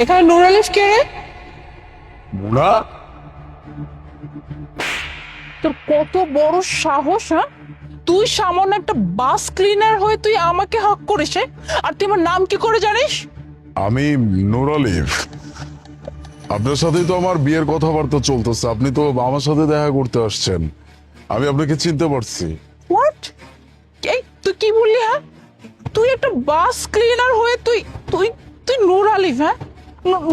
এখানে নূর আলিফ কে রে? মুনা, তোর কত বড় সাহস, হ্যাঁ? তুই সামান্য একটা বাস ক্লিনার হয়ে তুই আমাকে হক করিস, হ্যাঁ? আর তুই আমার নাম কি করে জানিস? আমি নূর আলিফ। আপনার সাথেই তো আমার বিয়ের কথাবার্তা চলতেছে, আপনি তো আমার সাথে দেখা করতে আসছেন, আমি আপনাকে চিনতে পারছি। হোয়াট? এই তুই কি বললি, হ্যাঁ? তুই একটা বাস ক্লিনার হয়ে তুই তুই তুই নূর আলিফ, হ্যাঁ?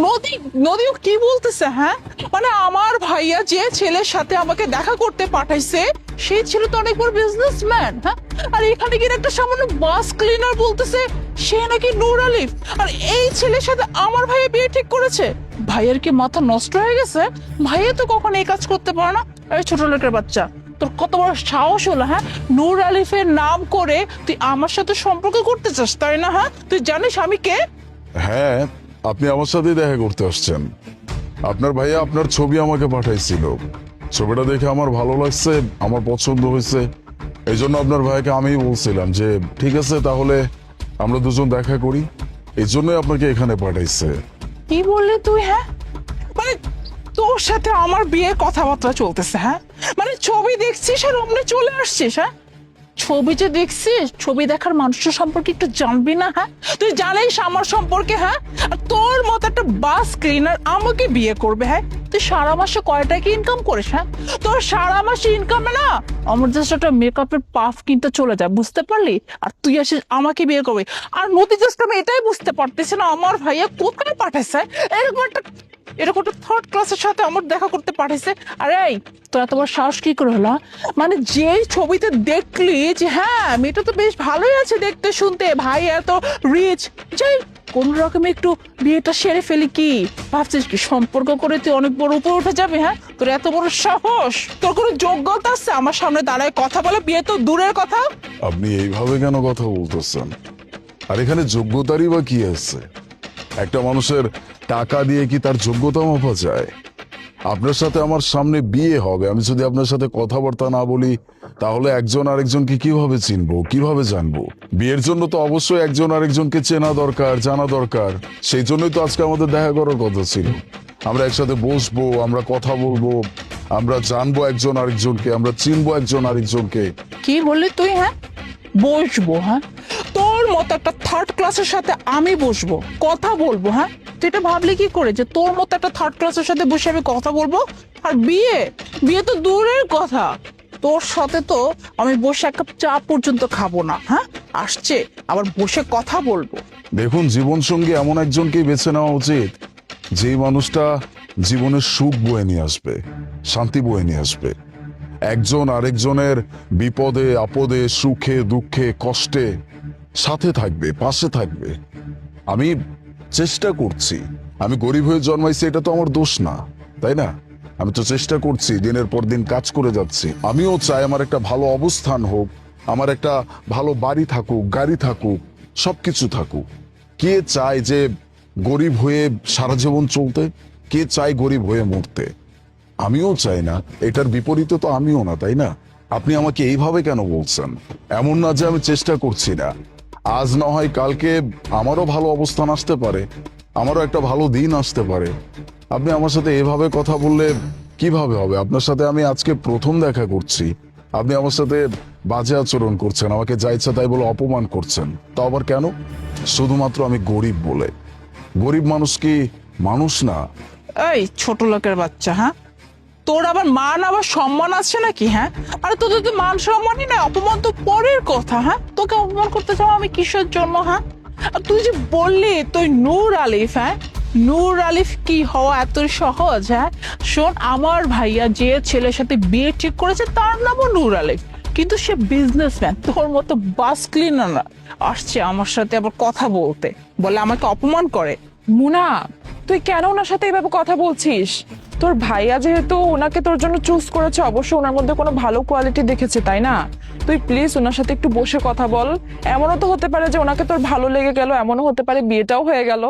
নদী নদীও কি বলতেছে, হ্যাঁ? মানে আমার ভাইয়া যে ছেলের সাথে আমাকে দেখা করতে পাঠাইছে সেই ছেলে তো অনেক বড় বিজনেসম্যান, হ্যাঁ? আর এখানে গিয়ে একটা সামান্য বাস ক্লিনার বলতেছে সে নাকি নূর আলিফ, আর এই ছেলের সাথে আমার ভাইয়া বিয়ে ঠিক করেছে। ভাইয়ের কি মাথা নষ্ট হয়ে গেছে? ভাইয়া তো কখনো এই কাজ করতে পারে না। এই ছোট লোকের বাচ্চা, তোর কত বড় সাহস হলো, হ্যাঁ? নূর আলিফের নাম করে তুই আমার সাথে সম্পর্ক করতে চাস, তাই না? হ্যাঁ, তুই জানিস আমি কে? হ্যাঁ, আপনি আমার সাথেই দেখা করতে আসছেন। আপনার ভাইয়া আপনার ছবি আমাকে পাঠাইছিল, ছবিটা দেখে আমার ভালো লাগছে, আমার পছন্দ হয়েছে। এই জন্য আপনার ভাইকে আমিই বলছিলাম যে ঠিক আছে তাহলে আমরা দুজন দেখা করি, এই জন্যই আপনাকে এখানে পাঠাইছে। কি বললি তুই, হ্যাঁ? মানে তোর সাথে আমার বিয়ের কথাবার্তা চলতেছে, হ্যাঁ? মানে ছবি দেখছিস আর অমনি চলে আসছিস, হ্যাঁ? ছবি যে দেখছিস, ছবি দেখার মানুষের সম্পর্কে একটু জানবি না, হ্যাঁ? তুই জানিস আমার সম্পর্কে, হ্যাঁ? আর তোর মতো একটা বাস ক্লিনার আমাকে বিয়ে করবে, হ্যাঁ? তুই সারা মাসে কয় টাকা ইনকাম করিস, হ্যাঁ? তোর সারা মাসে ইনকামে না আমার জাস্ট একটা মেকআপের পাফ কিনতে চলে যায়, বুঝতে পারলি? আর তুই আসিস আমাকে বিয়ে করবি। আর নদী জাস্ট আমি এটাই বুঝতে পারতেছি না আমার ভাইয়া কোথায় পাঠাইছে এরকম একটা থার্ড ক্লাসের সাথে আমার দেখা করতে পাঠাইছে। আরে এই, তোর এত বড় সাহস কি করে হলো, হ্যাঁ? মানে যে ছবিতে দেখলি যে হ্যাঁ মেয়েটা তো বেশ ভালোই আছে দেখতে শুনতে, ভাই এত রিচ, যাই কোন রকমে একটু বিয়েটা সেরে ফেলি, কি ভাবছিস কি সম্পর্ক করে তুই অনেক বড় উপরে উঠে যাবে? হ্যাঁ, তোর এত বড় সাহস, তোর কোনো যোগ্যতা আছে আমার সামনে দাঁড়ায় কথা বলে? বিয়ে তো দূরের কথা। আপনি এইভাবে কেন কথা বলতেছেন? আর এখানে যোগ্যতারই বা কি আছে? একটা মানুষের টাকা দিয়ে কি তার যোগ্যতা মাপা যায়? আপনার সাথে আমার সামনে বিয়ে হবে, আমি যদি আপনার সাথে কথাবার্তা না বলি তাহলে একজন আরেকজনকে কিভাবে চিনবো, কিভাবে জানবো? বিয়ের জন্য তো অবশ্যই একজন আরেকজনকে চেনা দরকার, জানা দরকার। সেই জন্যই তো আজকে আমাদের দেখা করার কথা ছিল। আমরা একসাথে বসবো, আমরা কথা বলবো, আমরা জানবো একজন আরেকজনকে, আমরা চিনবো একজন আরেকজনকে। কি বললি তুই, হ্যাঁ? বসবো, হ্যাঁ? তোর মতো একটা থার্ড ক্লাসের সাথে আমি বসবো, কথা বলবো, হ্যাঁ? তুই এটা ভাবলি কি করে যে তোর মতো একটা থার্ড ক্লাসের সাথে বসে আমি কথা বলবো? আর বিয়ে, বিয়ে তো দূরের কথা, তোর সাথে তো আমি বসে এক কাপ চা পর্যন্ত খাবো না, হ্যাঁ? আসছে আবার বসে কথা বলবো। দেখুন, জীবনসঙ্গী এমন একজনকেই বেছে নেওয়া উচিত যেই মানুষটা জীবনের সুখ বয়ে নিয়ে আসবে, শান্তি বয়ে নিয়ে আসবে। একজন আরেকজনের বিপদে আপদে, সুখে দুঃখে কষ্টে সাথে থাকবে, পাশে থাকবে। আমি চেষ্টা করছি, আমি গরিব হয়ে জন্মাইছি এটা তো আমার দোষ না, তাই না? আমি তো চেষ্টা করছি, দিনের পর দিন কাজ করে যাচ্ছি। আমিও চাই আমার একটা ভালো অবস্থান হোক, আমার একটা ভালো বাড়ি থাকুক, গাড়ি থাকুক, সবকিছু থাকুক। কে চায় যে গরিব হয়ে সারা জীবন চলতে? কে চায় গরিব হয়ে মরতে? আমিও চাই না, এটার বিপরীতে তো আমিও না, তাই না? আপনি আমাকে এইভাবে কেন বলছেন? এমন না যে আমি চেষ্টা করছি না। আজ না হয় কালকে আমারও ভালো অবস্থান আসতে পারে, আমারও একটা ভালো দিন আসতে পারে। আপনি আমার সাথে এভাবে কথা বললে কিভাবে হবে? আপনার সাথে আমি আজকে প্রথম দেখা করছি, আপনি আমার সাথে বাজে আচরণ করছেন, আমাকে যা ইচ্ছা তাই বলে অপমান করছেন। তা আবার কেন? শুধুমাত্র আমি গরিব বলে? গরিব মানুষ কি মানুষ না? এই ছোট লোকের বাচ্চা, হ্যাঁ? তোর আবার মান আবার সম্মান আছে নাকি, হ্যাঁ? আরে তোদের তো মান সম্মানই না, অপমান তো পরের কথা, হ্যাঁ? তোকে অপমান করতে চাও আমি কিসের জন্য, হ্যাঁ? আর তুই যে বললি তুই নূর আলিফ, হ্যাঁ? নূর আলিফ কি হওয়া এত সহজ, হ্যাঁ? শোন, আমার ভাইয়া যে ছেলের সাথে বিয়ে ঠিক করেছে তার নামও নূর আলিফ, কিন্তু সে বিজনেসম্যান, তোর মতো বাস ক্লিনার না। আসছে আমার সাথে আবার কথা বলতে, বলে আমাকে অপমান করে। মুনা, তুই কেন ওনার সাথে এইভাবে কথা বলছিস? তোর ভাইয়া যেহেতু ওনাকে তোর জন্য চুজ করেছে, অবশ্যই ওনার মধ্যে কোনো ভালো কোয়ালিটি দেখেছে, তাই না? তুই প্লিজ ওনার সাথে একটু বসে কথা বল। এমনও তো হতে পারে যে ওনাকে তোর ভালো লেগে গেল, এমনও হতে পারে বিয়েটাও হয়ে গেল।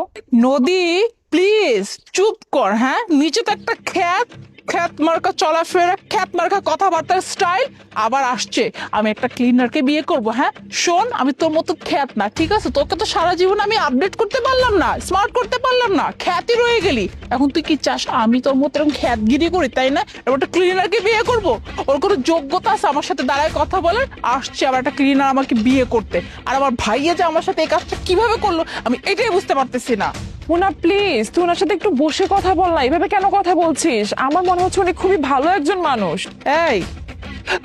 নদী, প্লিজ চুপ কর, হ্যাঁ? নিচে তো একটা খ্যাত, খ্যাত মার্কা চলাফেরা, খ্যাত মার্কা কথাবার্তার স্টাইল আবার আসছে। আমি একটা ক্লিনারকে বিয়ে করব। হ্যাঁ শোন, আমি তোর মতো খ্যাত না, ঠিক আছে? তোকে তো সারা জীবন আমি আপডেট করতে পারলাম না, স্মার্ট করতে পারলাম না, খ্যাতই রয়ে গেলি। এখন তুই কি চাস আমি তোর মতো এরকম খ্যাতগিরি করি, তাই না? এবার একটা ক্লিনারকে বিয়ে করব, ওর কোনো যোগ্যতা আছে আমার সাথে দাঁড়ায় কথা বলার? আসছে আবার একটা ক্লিনার আমাকে বিয়ে করতে। আর আমার ভাইয়া যে আমার সাথে এই কাজটা কিভাবে করলো আমি এটাই বুঝতে পারতেছি না। মোনা প্লিজ, তুই ওনার সাথে একটু বসে কথা বল না, এভাবে কেন কথা বলছিস? আমার মনে হচ্ছে উনি খুবই ভালো একজন মানুষ। এই,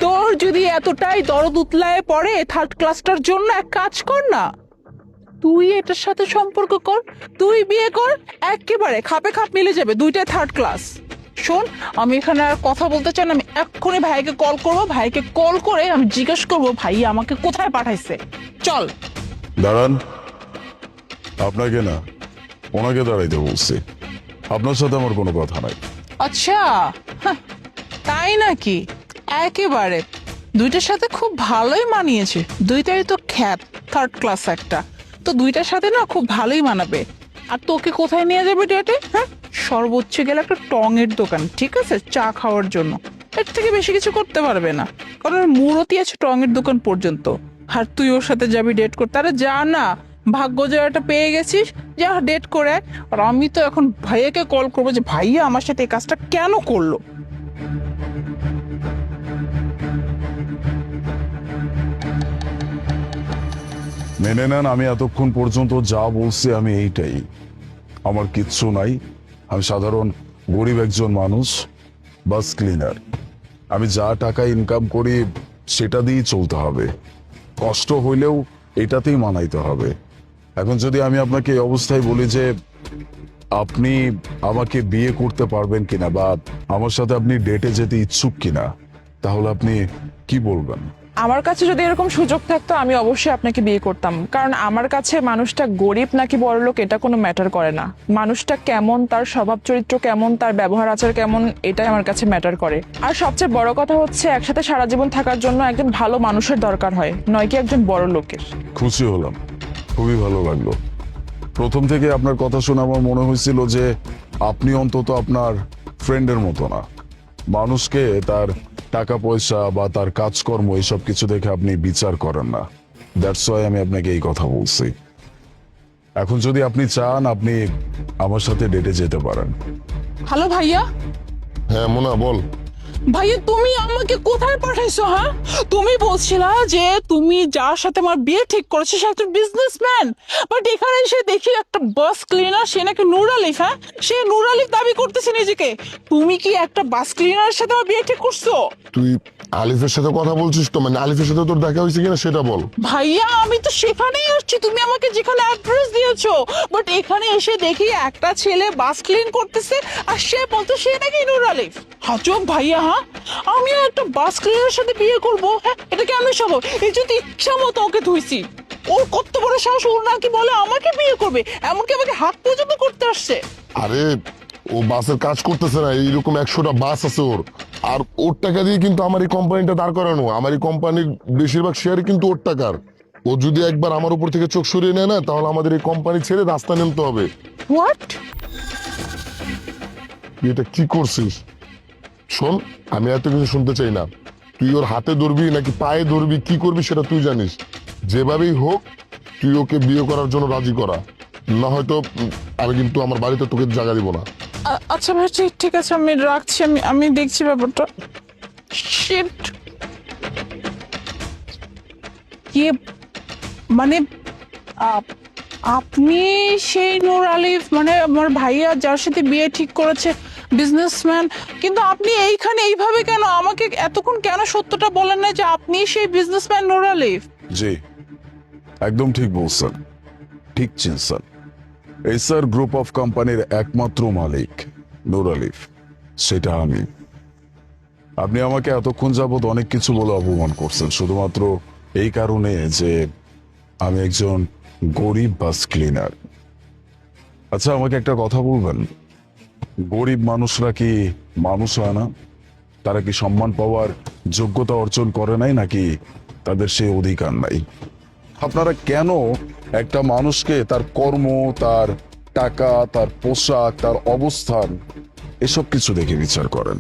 তোর যদি এতটাই দরদ উতলায় পড়ে থার্ড ক্লাসটার জন্য এক কাজ কর না, তুই এটার সাথে সম্পর্ক কর, তুই বিয়ে কর, একেবারে খাপে খাপ মিলে যাবে, দুইটাই থার্ড ক্লাস। শোন, আমি এখানে আর কথা বলতে চাই না, আমি এক্ষুনি ভাইকে কল করবো, ভাইকে কল করে আমি জিজ্ঞেস করবো ভাই আমাকে কোথায় পাঠাইছে। চল। দাঁড়ান, আপনাকে না, ওনাকে দাঁড়াইতে বলছি। আপনার সাথে আমার কোনো কথা নাই। আচ্ছা, হাহ, তাই নাকি? একেবারে দুইটার সাথে খুব ভালোই মানিয়েছে, দুইটাই তো খ্যাত, থার্ড ক্লাস একটা, তো দুইটার সাথে না খুব ভালোই মানাবে। আর তোকে কোথায় নিয়ে যাবে ডেটে? হ্যাঁ, সর্বোচ্চ গেলে একটা টঙের দোকান, ঠিক আছে, চা খাওয়ার জন্য। এর থেকে বেশি কিছু করতে পারবে না, কারণ ওর মূরতি আছে টঙের দোকান পর্যন্ত। আর তুই ওর সাথে যাবি ডেট করতে? আরে যা না, ভাগ্য জয়টা পেয়ে গেছিস, যা ডেট করে আয়। আর আমি তো এখন ভাইয়াকে কল করবো যে ভাইয়া আমার সাথে এই কাজটা কেন করলো। মেনে নেন, আমি এতক্ষণ পর্যন্ত যা বলছি আমি এইটাই। আমার কিচ্ছু নাই, আমি সাধারণ গরিব একজন মানুষ, বাস ক্লিনার। আমি যা টাকা ইনকাম করি সেটা দিয়েই চলতে হবে, কষ্ট হইলেও এটাতেই মানাইতে হবে। এখন যদি আমি আপনাকে এই অবস্থায় বলি যে আপনি আমাকে বিয়ে করতে পারবেন কিনা বা আমার সাথে আপনি ডেটে যেতে ইচ্ছুক কিনা, তাহলে আপনি কি বলবেন? আমার কাছে যদি এরকম সুযোগ থাকতো আমি অবশ্যই আপনাকে বিয়ে করতাম, কারণ আমার কাছে মানুষটা গরিব নাকি বড়লোক এটা কোনো ম্যাটার করে না। মানুষটা কেমন, তার স্বভাব চরিত্র কেমন, তার ব্যবহার আচার কেমন, এটাই আমার কাছে ম্যাটার করে। আর সবচেয়ে বড় কথা হচ্ছে একসাথে সারা জীবন থাকার জন্য একজন ভালো মানুষের দরকার হয়, নয় কি একজন বড় লোকের। খুশি হলাম, খুবই ভালো লাগলো। প্রথম থেকে আপনার কথা শুনে আমার মনে হয়েছিল যে আপনি অন্তত আপনার ফ্রেন্ডের মতো না, মানুষকে তার টাকা পয়সা বা তার কাজকর্ম এসব কিছু দেখে আপনি বিচার করেন না। দ্যাটস ওয়াই আমি আপনাকে এই কথা বলছি। এখন যদি আপনি চান আপনি আমার সাথে ডেটে যেতে পারেন। হ্যালো ভাইয়া। হ্যাঁ মোনা বল। ভাইয়া তুমি আমাকে কোথায় পাঠাইছো? হ্যাঁ, তুমি বলছিলা যে তুমি যার সাথে আমার বিয়ে ঠিক করেছো সে একটা বিজনেসম্যান, বাট এখানে এসে দেখি একটা বাস ক্লিনার, সে নাকি নূর আলিফ। হ্যাঁ, সে নূর আলিফ দাবি করতেছে নিজেকে। তুমি কি একটা বাস ক্লিনারের সাথে আমার বিয়ে ঠিক করছো? তুই আলিফের সাথে কথা বলছিস তো, মানে আলিফের সাথে তোর দেখা হয়েছে কিনা সেটা বল। ভাইয়া আমি তো সেখানেই আসছি, তুমি আমাকে যেখানে অ্যাড্রেস দিয়েছো, বাট এখানে এসে দেখি একটা ছেলে বাস ক্লিন করতেছে আর সে বলতো সে নাকি নূর আলিফ। হাজব ভাইয়া। হ্যাঁ, আমিও একটা বাস ক্লিনারের সাথে বিয়ে করবো? হ্যাঁ, এটা কেমন সম্ভব? এই যদি ইচ্ছা মতো ওকে ধুইছি, ওর কত বড় সাহস, ওর নাকি বলে আমাকে বিয়ে করবে, এমনকি আমাকে হাত পর্যন্ত করতে আসছে। আরে ও বাসের কাজ করতেছে না, এইরকম 100টা বাস আছে ওর, আর ওর টাকা দিয়ে কিন্তু আমার এই কোম্পানিটা দাঁড় করানো। আমার এই কোম্পানির বেশিরভাগ শেয়ারই কিন্তু ওর টাকার। ও যদি একবার আমার উপর থেকে চোখ সরিয়ে নেয় না, তাহলে আমাদের এই কোম্পানি ছেড়ে রাস্তা নামতে হবে। হোয়াট? তুই এটা কি করছিস? শোন, আমি এত কিছু শুনতে চাই না। তুই ওর হাতে ধরবি নাকি পায়ে ধরবি, কি করবি সেটা তুই জানিস। যেভাবেই হোক তুই ওকে বিয়ে করার জন্য রাজি করা, না হয়তো আমি কিন্তু আমার বাড়িতে তোকে জায়গা দিব না। আচ্ছা ভাই, ঠিক ঠিক আছে, আমি রাখছি, আমি দেখছি ব্যাপারটা। শিট। কি মানে আপনি সেই নূর আলিফ, মানে আমার ভাইয়া যার সাথে বিয়ে ঠিক করেছে, বিজনেসম্যান, কিন্তু আপনি এইখানে এইভাবে কেন? আমাকে এতক্ষণ কেন সত্যটা বলেন না যে আপনি সেই বিজনেসম্যান নূর আলিফ? জি, একদম ঠিক বলছেন, ঠিক চিনছেন। এসার গ্রুপ অফ কোম্পানির একমাত্র মালিক নূর আলিফ, সেটা আমি। আপনি আমাকে এতক্ষণ যাবত অনেক কিছু বলে অপমান করছেন শুধুমাত্র এই কারণে যে আমি একজন গরিব বাস ক্লিনার। আচ্ছা আমাকে একটা কথা বলবেন, গরিব মানুষরা কি মানুষ হয় না? তারা কি সম্মান পাওয়ার যোগ্যতা অর্জন করে নাই, নাকি তাদের সেই অধিকার নাই? আপনারা কেন একটা মানুষকে তার কর্ম, তার টাকা, তার পোশাক, তার অবস্থান এসব কিছু দেখে বিচার করেন?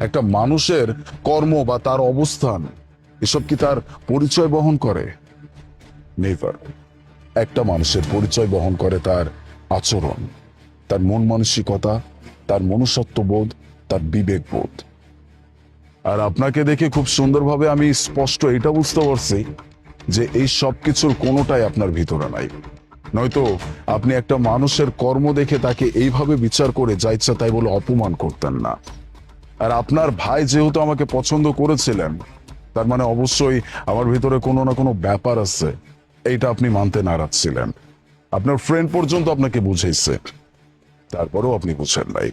একটা মানুষের কর্ম বা তার অবস্থান এসব কি তার পরিচয় বহন করে? নেভার। একটা মানুষের পরিচয় বহন করে তার আচরণ, তার মন মানসিকতা, তার মনুষ্যত্ববোধ, তার বিবেকবোধ। আর আপনাকে দেখে খুব সুন্দরভাবে আমি স্পষ্ট এটা বুঝতে পারছি যে এই সব কিছুর কোনোটাই আপনার ভিতরে নাই। নয়তো আপনি একটা মানুষের কর্ম দেখে তাকে এইভাবে বিচার করে যা ইচ্ছা তাই বলে অপমান করতেন না। আর আপনার ভাই যেহেতু আমাকে পছন্দ করেছিলেন, তার মানে অবশ্যই আমার ভিতরে কোনো না কোনো ব্যাপার আছে, এইটা আপনি মানতে নারাজ ছিলেন। আপনার ফ্রেন্ড পর্যন্ত আপনাকে বুঝাইছে, তারপরেও আপনি বুঝেন নাই।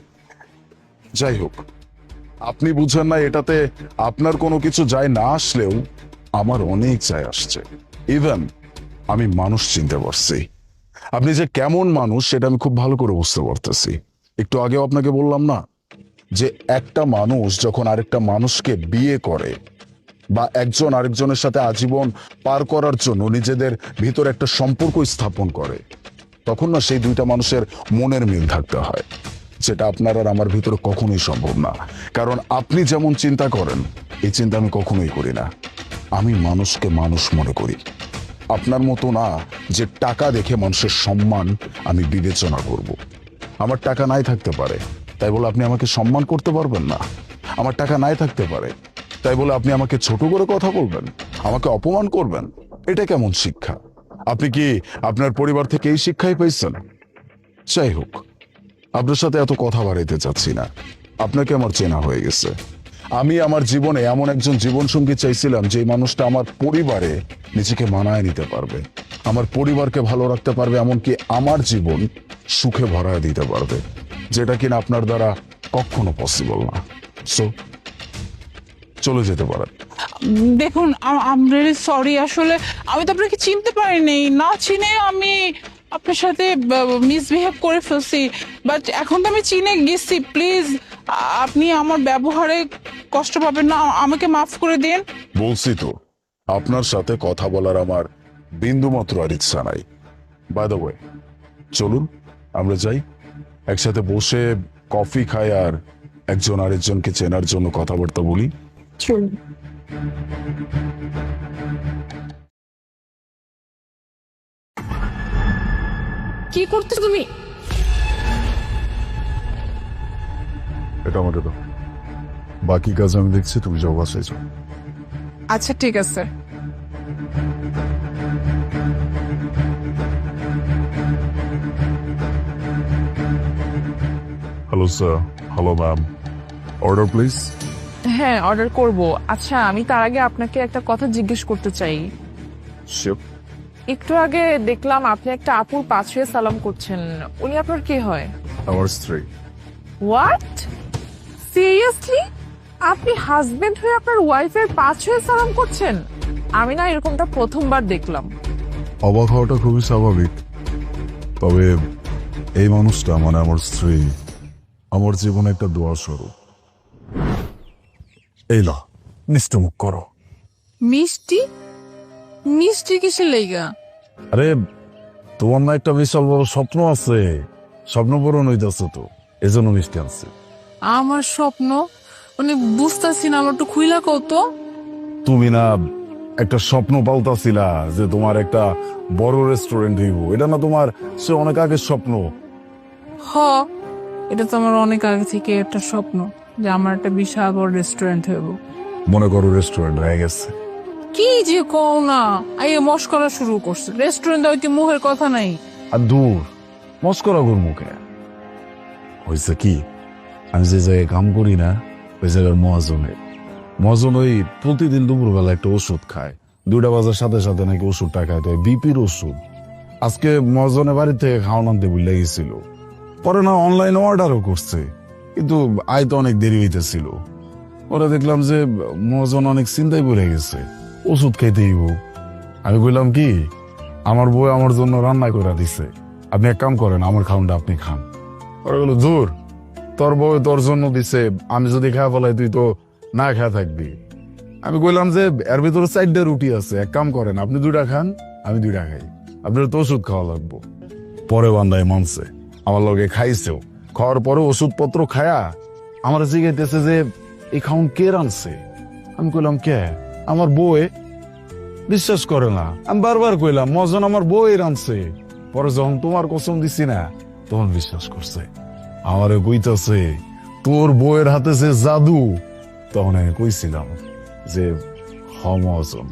যাই হোক, আপনি বুঝেন না এটাতে আপনার কোনো কিছু যায় না আসলেও আমার অনেক যায় আসছে। ইভেন আমি মানুষ চিনতে পারছি। আপনি যে কেমন মানুষ সেটা আমি খুব ভালো করে বুঝতে পারতেছি। একটু আগেও আপনাকে বললাম না যে একটা মানুষ যখন আরেকটা মানুষকে বিয়ে করে বা একজন আরেকজনের সাথে আজীবন পার করার জন্য নিজেদের ভিতরে একটা সম্পর্ক স্থাপন করে, তখন না সেই দুইটা মানুষের মনের মিল থাকতে হয়, যেটা আপনার আর আমার ভিতরে কখনোই সম্ভব না। কারণ আপনি যেমন চিন্তা করেন এই চিন্তা আমি কখনোই করি না। আমি মানুষকে মানুষ মনে করি, আপনার মতো না যে টাকা দেখে মানুষের সম্মান আমি বিবেচনা করব। আমার টাকা নাই থাকতে পারে তাই বলে আপনি আমাকে সম্মান করতে পারবেন না। আমার টাকা নাই থাকতে পারে তাই বলে আপনি আমাকে ছোট করে কথা বলবেন, আমাকে অপমান করবেন। এটা কেমন শিক্ষা? আপনি কি আপনার পরিবার থেকে এই শিক্ষাই পেয়েছেন? যাই হোক, আপনার সাথে এত কথা বাড়াইতে চাচ্ছি না। আপনাকে আমার চেনা হয়ে গেছে। আমি আমার জীবনে এমন একজন জীবনসঙ্গী চাইছিলাম যে মানুষটা আমার পরিবারে নিজেকে মানায় নিতে পারবে, আমার পরিবারকে ভালো রাখতে পারবে, এমনকি আমার জীবন সুখে ভরায় দিতে পারবে, যেটা কিনা আপনার দ্বারা কখনো পসিবল না। সো চলে যেতে পারেন। দেখুন, আম রিয়েলি সরি। আসলে আমি তো আপনাকে চিনতে পারিনি, না চিনে আমি আপনার সাথে মিসবিহেভ করে ফেলছি। বাট এখন তো আমি চিনে গেছি। প্লিজ আপনি আমার ব্যবহারে কষ্ট পাবেন না, আমাকে মাফ করে দিন। বলছি তো আপনার সাথে কথা বলার আমার বিন্দুমাত্র আর ইচ্ছা নাই। বাই দ্য ওয়ে, চলুন আমরা যাই, একসাথে বসে কফি খাই আর একজন আরেকজনকে চেনার জন্য কথাবার্তা বলি। চলুন। কি করছো তুমি? এটা আমাকে দাও, বাকি কাজ আমি দেখছি, তুমি যাও বাসায় যাও। আচ্ছা ঠিক আছে। Hello sir. Hello ma'am. Order please. হ্যাঁ, অর্ডার করব। আচ্ছা, আমি তার আগে আপনাকে একটা কথা জিজ্ঞেস করতে চাই। শিওর। একটু আগে দেখলাম আপনি একটা আপুর পা ছুঁয়ে সালাম করছেন। উনি আপনার কে হয়? আমার স্ত্রী। হোয়াট? সিরিয়াসলি? আপনি হাজবেন্ড হয়ে আপনার ওয়াইফের পা ছুঁয়ে সালাম করছেন? আমি না এরকমটা প্রথমবার দেখলাম। অবাক হওয়াটা খুবই স্বাভাবিক, তবে এই মানুষটা মানে আমার স্ত্রী আমার জীবনে একটা দোয়া স্বরূপ। এই লা, মিষ্টি মুখ করো। মিষ্টি? মিষ্টি কিসের লাইগা? আরে তোমার না একটা বিশাল বড় স্বপ্ন আছে, স্বপ্ন পূরণ হইতেছে তো, এজন্য মিষ্টি আনছি। আমার স্বপ্ন মানে বুঝতেছি না, আমার একটু খুইলা কত। তুমি না একটা স্বপ্ন পালতাছিলা যে তোমার একটা বড় রেস্টুরেন্ট হইব, এটা না তোমার সে অনেক আগের স্বপ্ন? হ, এটা তো আমার অনেক আগে থেকে একটা স্বপ্ন যে আমার একটা বিশাল বড় রেস্টুরেন্ট হইব। মনে করো রেস্টুরেন্ট হয়ে গেছে। কি যে কও না, এই মস্করা শুরু করছে। রেস্টুরেন্ট হইতে মুখের কথা নাই। আর দূর মস্করা গুর মুখে হয়েছে কি, আমি যে জায়গায় কাম করি না ওই জায়গার মহাজন ওই প্রতিদিন দুপুরবেলা একটা ওষুধ খায়, 2টা বাজার সাথে সাথে নাকি ওষুধটা খায়, তো বিপির ওষুধ। আজকে মহাজনের বাড়ি থেকে খাওয়ান আনতে ভুলে গেছিল, পরে না অনলাইনে অর্ডারও করছে, কিন্তু আইতে অনেক দেরি হইতেছিল। ওরা দেখলাম যে মহাজন অনেক চিন্তায় পড়ে গেছে, ওষুধ খাইতেই হোক। আমি বললাম কি, আমার বউ আমার জন্য রান্না করে দিছে, আপনি এক কাম করেন আমার খাওয়ানটা আপনি খান। ওরা বললো দূর, তোর বউ তোর জন্য দিছে, আমি যদি খাওয়া ফেলাই তুই তো না খাওয়া থাকবি। আমি কইলাম যে এর ভিতরে 4টা রুটি আছে, এক কাম করেন আপনি 2টা খান আমি 2টা খাই, আপনার তো ওষুধ খাওয়া লাগবো। পরে বান্দায় মানছে, আমার লগে খাইছেও। খাওয়ার পরে ওষুধপত্র খায়া আমার জিজ্ঞাসা যে এই খাউন কে রানছে। আমি কইলাম কে, আমার বউয়ে। বিশ্বাস করে না, আমি বারবার কইলাম মজন আমার বউই রানছে। পরে যখন তোমার কসম দিছি না তখন বিশ্বাস করছে। আমারে কইতাছে তোর বউয়ের হাতে যে জাদু। তখন আমি কইছিলাম যে মজন,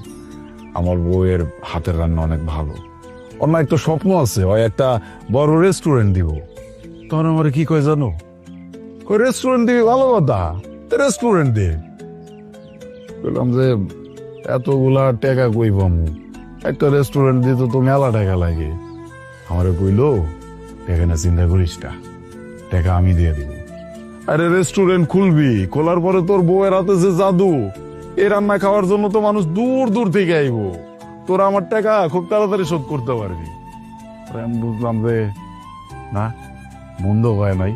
আমার বউয়ের হাতের রান্না অনেক ভালো, অন্য একটা স্বপ্ন আছে, ওই একটা বড় রেস্টুরেন্ট দিব। তখন আমার কি কয় জানো, ওই রেস্টুরেন্ট দিবি ভালো কথা, রেস্টুরেন্ট দে। বললাম যে এতগুলা টাকা কই পামু, একটা রেস্টুরেন্ট দিতে তো মেলা টাকা লাগে। আমারে কইলো টাকা না চিন্তা করিস না, টাকা আমি দিয়ে দিব। আরে রেস্টুরেন্ট খুলবি, খোলার পরে তোর বউয়ের হাতে যে জাদু, এই রান্না খাওয়ার জন্য তো মানুষ দূর দূর থেকে আইবো। তোরা আমার টাকা খুব তাড়াতাড়ি শোধ করতে পারবি। আমি বুঝলাম যে না, মন্দ হয় নাই,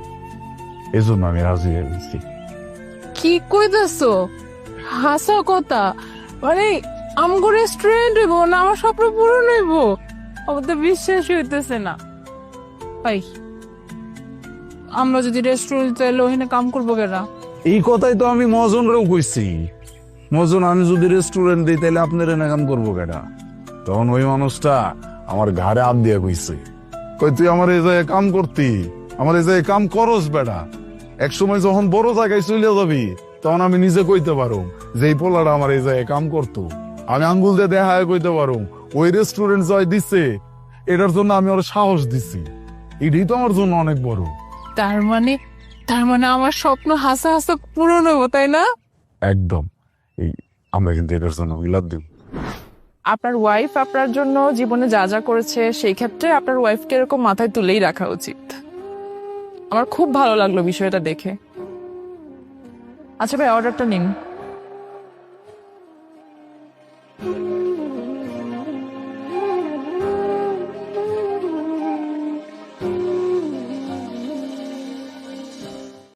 এই জন্য আমি রাজি হয়ে গেছি। কি কইতাছো? হাসা কথা, মানে আমগো রেস্টুরেন্ট হইব না আমার স্বপ্ন পূরণ হইব? আমার তো বিশ্বাস হইতেছে না। ভাই আমরা যদি রেস্টুরেন্ট চাইলে ওখানে কাম করবো কেনা? এই কথাই তো আমি মজনরেও কইছি। মজন, আমি যদি রেস্টুরেন্ট দিই তাহলে আপনার এনে কাম করবো কেটা? তখন ওই মানুষটা আমার ঘাড়ে হাত দিয়ে কইছে, কই তুই আমার এই জায়গায় কাম করতি, আমার এই জায়গায় কাম করস বেটা, এক সময় যখন বড় জায়গায় চলে যাবি তখন আমি নিজে কইতে পারো যে এই পোলাটা আমার এই জায়গায় কাম করতো। আমি আঙ্গুল দিয়ে দেখা কইতে পারো ওই রেস্টুরেন্ট জয় দিচ্ছে, এটার জন্য আমি ওর সাহস দিছি। এটাই তো আমার জন্য অনেক বড়। তার মানে আমার স্বপ্ন হাসা হাসা পূরণ হইব, তাই না? একদম। এই আমরা কিন্তু এটার জন্য মিলাদ দিব। আপনার ওয়াইফ আপনার জন্য জীবনে যা যা করেছে, সেই ক্ষেত্রে আপনার ওয়াইফকে এরকম মাথায় তুলেই রাখা উচিত। আমার খুব ভালো লাগলো বিষয়টা দেখে। আচ্ছা ভাই, অর্ডারটা নিন।